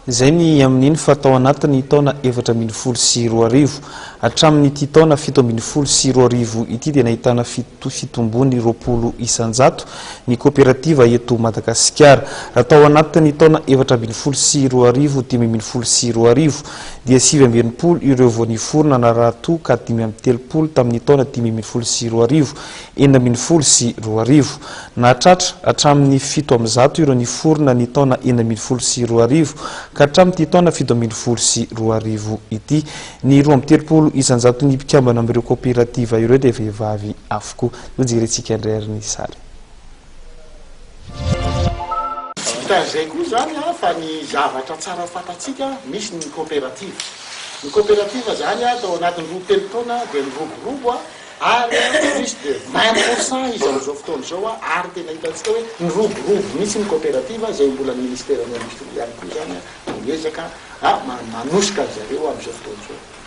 Zay ny amin'iny fatao anatiny taona 440 hatramin'ny ity taona 740 ity dia nahitana fitombony 20 isanjato ny kooperativa eto Madagasikara. Atao anatiny taona 440 540 dia 9 ireo vao niforona na raha toa ka 530 tamin'ny taona 540 940 nahatratra hatramin'ny 700 ireo niforona ny taona 940 ka hatramin'ity taona 740 ity. Ny 20 isanjato ny mpikambana amin'ireo kooperativa ireo dia vehivavy avokoa. Jerentsika indray ny sary. Zay koa zany fa ny zavatra tsara fatatsika misy ny kooperativa. Ny kooperativa zany atao anatin'ny 2 taona dia niroborobo ary misy dia 20% izy amin'izao fotoana izao ary tena hitantsika hoe niroborobo misy ny kooperativa zay mbola ministère de l'industrie ihany koa zany miezaka manosika zareo amin'izao fotoana izao.